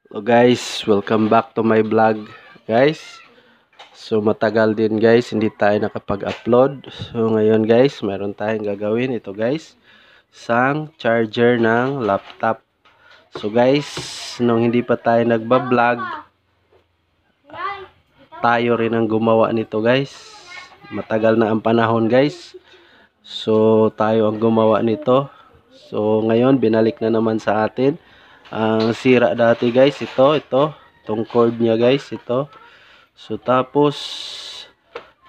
Hello guys, welcome back to my vlog guys. So matagal din guys, hindi tayo nakapag-upload. So ngayon guys, meron tayong gagawin. Ito guys, isang charger ng laptop. So guys, nung hindi pa tayo nagba-vlog, tayo rin ang gumawa nito guys. Matagal na ang panahon guys. So tayo ang gumawa nito. So ngayon, binalik na naman sa atin. Ang sira dati guys, itong cord niya guys, ito. So tapos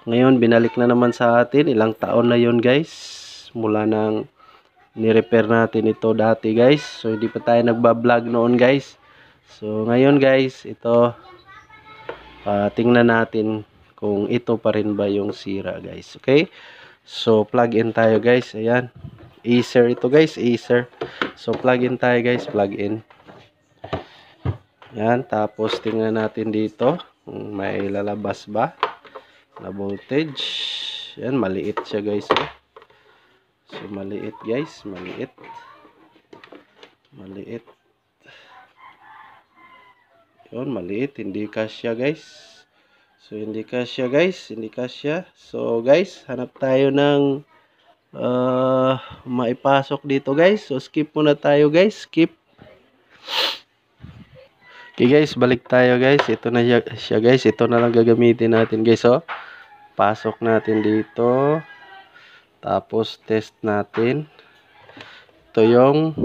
ngayon binalik na naman sa atin. Ilang taon na yun guys, mula nang ni-repair natin ito dati guys. So hindi pa tayo nagba-vlog noon guys. So ngayon guys, ito tingnan natin kung ito pa rin ba yung sira guys. Okay, so plug in tayo guys. Ayan, Acer ito guys, Acer. So plug in tayo guys, plug in. Yan, tapos tingnan natin dito kung may lalabas ba na voltage. Yan, maliit siya guys. So maliit guys, maliit. Yun, maliit, hindi kasya guys. So hindi kasya guys, hindi kasya. So guys, hanap tayo ng maipasok dito guys. So skip muna tayo guys, skip. Okay guys, balik tayo guys. Ito na siya guys. Ito na lang gagamitin natin guys. So, pasok natin dito. Tapos test natin. Ito yung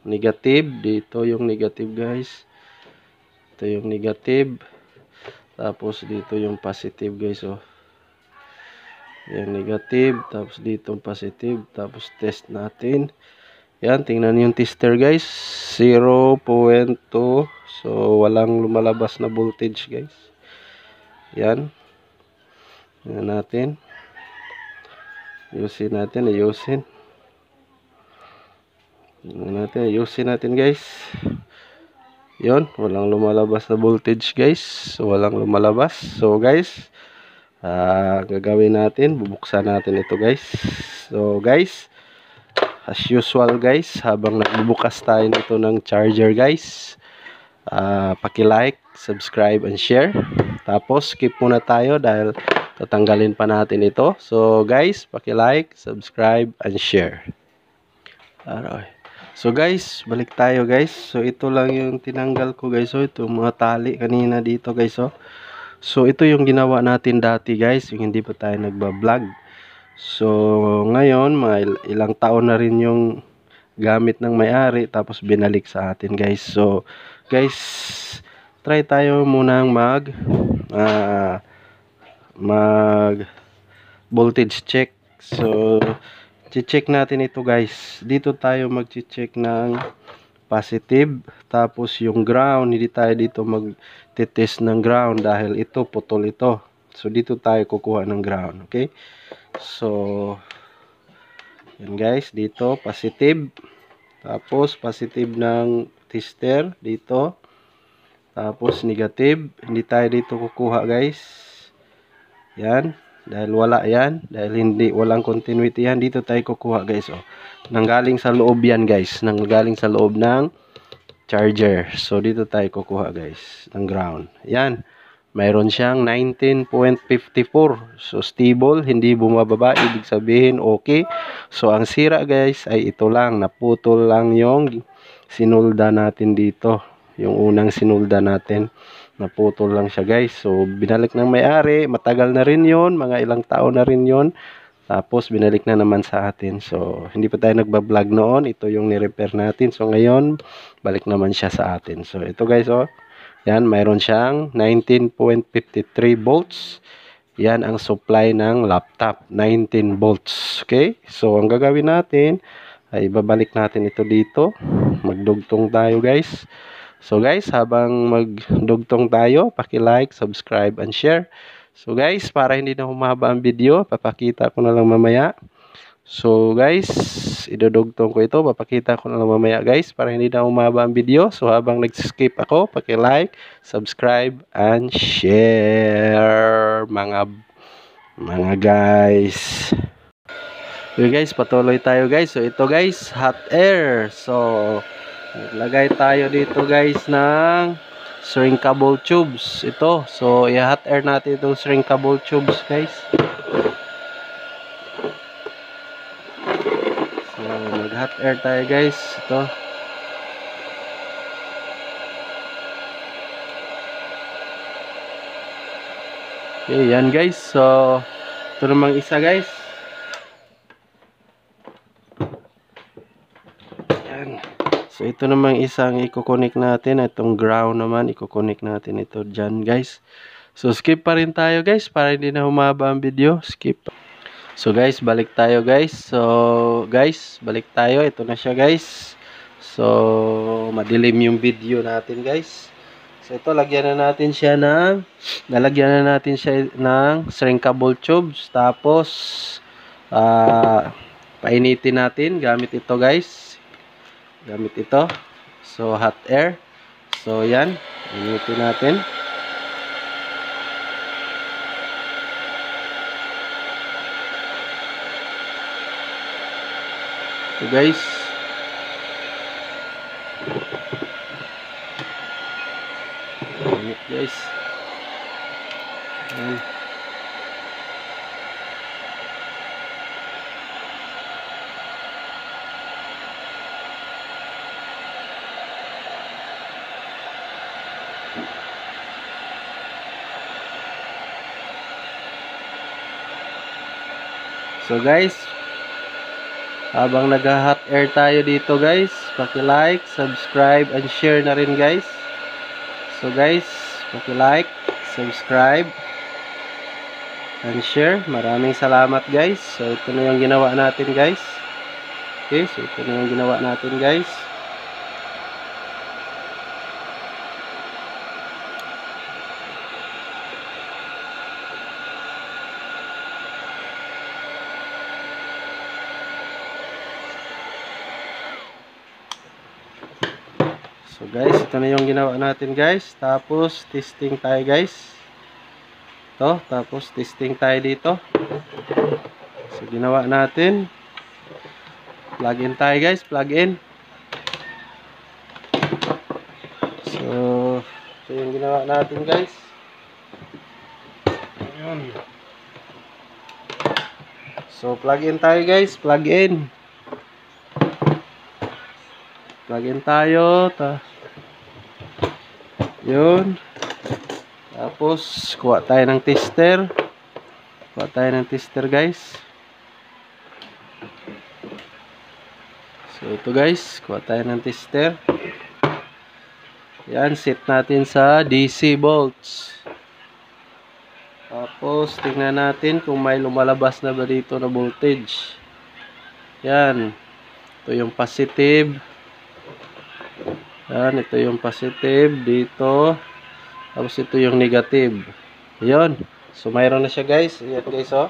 negative. Dito yung negative guys. Ito yung negative. Tapos dito yung positive guys. So, yung negative. Tapos dito yung positive. Tapos test natin. Yan, tingnan yung tester guys. 0.2. So, walang lumalabas na voltage guys. Yan. Yan natin. Ayusin natin. Ayusin natin guys. Yon, walang lumalabas na voltage guys. So, walang lumalabas. So, guys, gagawin natin. Bubuksan natin ito guys. So, guys, as usual guys, habang nagbubukas tayo nito ng charger guys, paki-like, subscribe, and share. Tapos skip muna tayo dahil tatanggalin pa natin ito. So guys, paki-like, subscribe, and share. Alright. So guys, balik tayo guys. So ito lang yung tinanggal ko guys. So ito mga tali kanina dito guys. So ito yung ginawa natin dati guys, yung hindi pa tayo nagba-vlog. So ngayon, mga ilang taon na rin yung gamit ng may-ari, tapos binalik sa atin guys. So guys, try tayo munang mag voltage check. So check natin ito guys. Dito tayo mag-check ng positive, tapos yung ground, hindi tayo dito mag-test ng ground dahil ito putol ito. So dito tayo kukuha ng ground. Okay, so yan guys, dito positive. Tapos positive ng tester dito. Tapos negative. Hindi tayo dito kukuha guys. Yan. Dahil wala yan. Dahil walang continuity yan. Dito tayo kukuha guys. Oh. Nanggaling sa loob yan guys. Nanggaling sa loob ng charger. So dito tayo kukuha guys. Ng ground. Yan. Mayroon siyang 19.54. So stable, hindi bumababa, ibig sabihin okay. So ang sira guys ay ito lang, naputol lang yung sinulda natin dito. Yung unang sinulda natin, naputol lang siya guys. So binalik ng may-ari, matagal na rin yon, mga ilang taon na rin yon. Tapos binalik na naman sa atin. So hindi pa tayo nagba-vlog noon, ito yung ni-repair natin. So ngayon, balik naman siya sa atin. So ito guys, oh. Yan, mayroon siyang 19.53 volts. Yan ang supply ng laptop, 19 volts. Okay? So, ang gagawin natin ay babalik natin ito dito. Magdugtong tayo, guys. So, guys, habang magdugtong tayo, paki-like, subscribe, and share. So, guys, para hindi na humaba ang video, papakita ko na lang mamaya. So guys, idudugtong ko ito, papakita ko na lang mamaya guys para hindi na umaba ang video. So habang nag-skip ako, paki-like, subscribe, and share mga guys. Okay guys, patuloy tayo guys. So ito guys, hot air. So naglagay tayo dito guys ng shrinkable tubes ito. So i-hot air natin itong shrinkable tubes guys. So mag hot air tayo guys. Ito. Okay, yan guys. So ito namang isa guys. Yan. So ito namang isang i-connect natin. Itong ground naman i-connect natin ito dyan guys. So skip pa rin tayo guys para hindi na humaba ang video. Skip. So guys, balik tayo guys. So guys, balik tayo. Ito na siya guys. So madilim yung video natin guys. So ito lagyan na natin siya ng shrinkable tubes. Tapos painitin natin gamit ito guys. Gamit ito. So hot air. So yan, initin natin. So guys, init guys. Yan. So guys, habang nag-hot air tayo dito guys, paki-like, subscribe, and share na rin guys. So guys, paki-like, subscribe, and share. Maraming salamat guys. So ito na yung ginawa natin guys. Okay, so ito na yung ginawa natin guys. So guys, ito na yung ginawa natin guys. Tapos testing tayo guys. Ito, tapos testing tayo dito. So ginawa natin. Plug in tayo guys, plug in. So ito yung ginawa natin guys. Ayun. So plug in tayo guys, plug in. Plug in tayo. Yun. Tapos kuha tayo ng tester. Kuha tayo ng tester guys. So ito guys, kuha tayo ng tester. Yan, set natin sa DC volts. Tapos tingnan natin kung may lumalabas na ba dito na voltage. Yan. Ito yung positive. Yan, ito yung positive dito. Tapos ito yung negative. Ayun. So mayroon na siya guys. Ayan guys oh.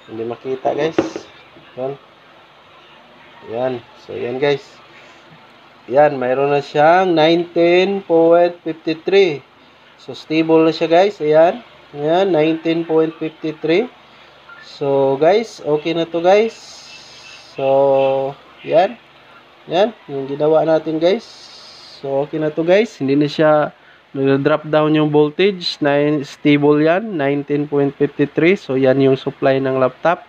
Hindi makita guys. Yan. Yan. So yan guys. Yan, mayroon na siyang 19.53. So stable na siya guys. Ayan. Ayan, 19.53. So guys, okay na to guys. So yan. Yan, yung ginawa natin guys. So okay na to guys. Hindi na siya nag-drop down yung voltage. Stable yan, 19.53. So yan yung supply ng laptop.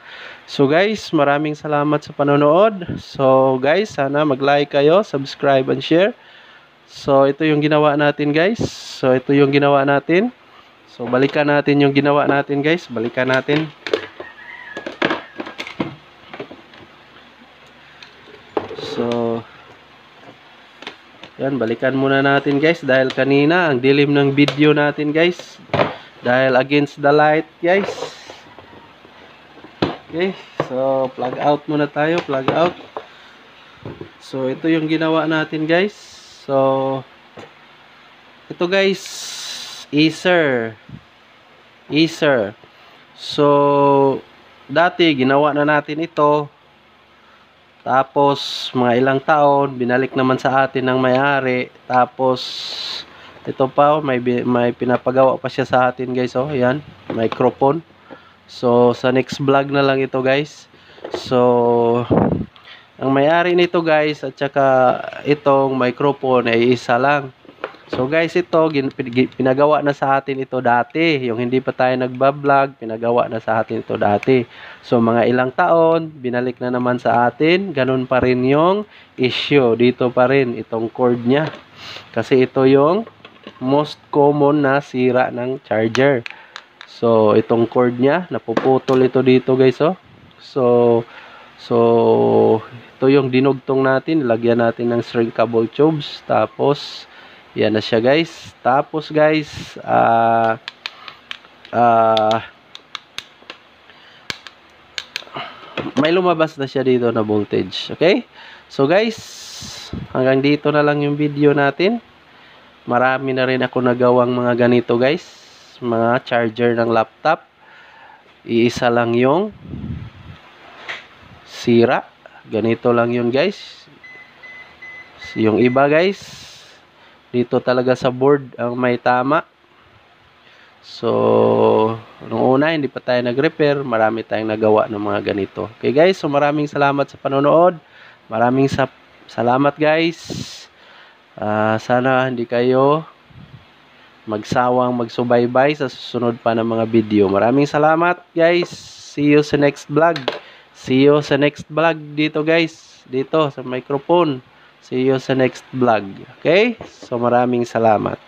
So guys, maraming salamat sa panonood. So guys, sana mag-like kayo, subscribe and share. So ito yung ginawa natin guys. So ito yung ginawa natin. So balikan natin yung ginawa natin guys. Balikan natin. So yan, balikan muna natin guys dahil kanina ang dilim ng video natin guys. Dahil against the light guys. Okay, so plug out muna tayo, plug out. So ito yung ginawa natin guys. So ito guys, Acer. So dati ginawa na natin ito. Tapos mga ilang taon binalik naman sa atin ng may-ari. Tapos ito pa may pinapagawa pa siya sa atin guys oh. Ayan, microphone. So sa next vlog na lang ito guys. So ang may-ari nito guys at saka itong microphone ay isa lang. So guys, ito pinagawa na sa atin ito dati. Yung hindi pa tayo nagba-vlog, pinagawa na sa atin ito dati. So mga ilang taon, binalik na naman sa atin. Ganun pa rin yung issue. Dito pa rin itong cord niya. Kasi ito yung most common na sira ng charger. So itong cord niya, napuputol ito dito guys, oh. So ito yung dinugtong natin, lagyan natin ng shrinkable tubes. Tapos yan na siya guys. Tapos guys, may lumabas na siya dito na voltage. Okay? So guys, hanggang dito na lang yung video natin. Marami na rin ako nagawang mga ganito guys. Mga charger ng laptop. Iisa lang yung sira. Ganito lang yun guys. Yung iba guys, dito talaga sa board ang may tama. So, nung una hindi pa tayo nag-repair, marami tayong nagawa ng mga ganito. Okay guys, so maraming salamat sa panonood. Maraming salamat guys. Sana hindi kayo magsawang magsubaybay sa susunod pa ng mga video. Maraming salamat guys. See you sa next vlog. See you sa next vlog dito guys. Dito sa microphone. See you sa next vlog. Okay? So maraming salamat.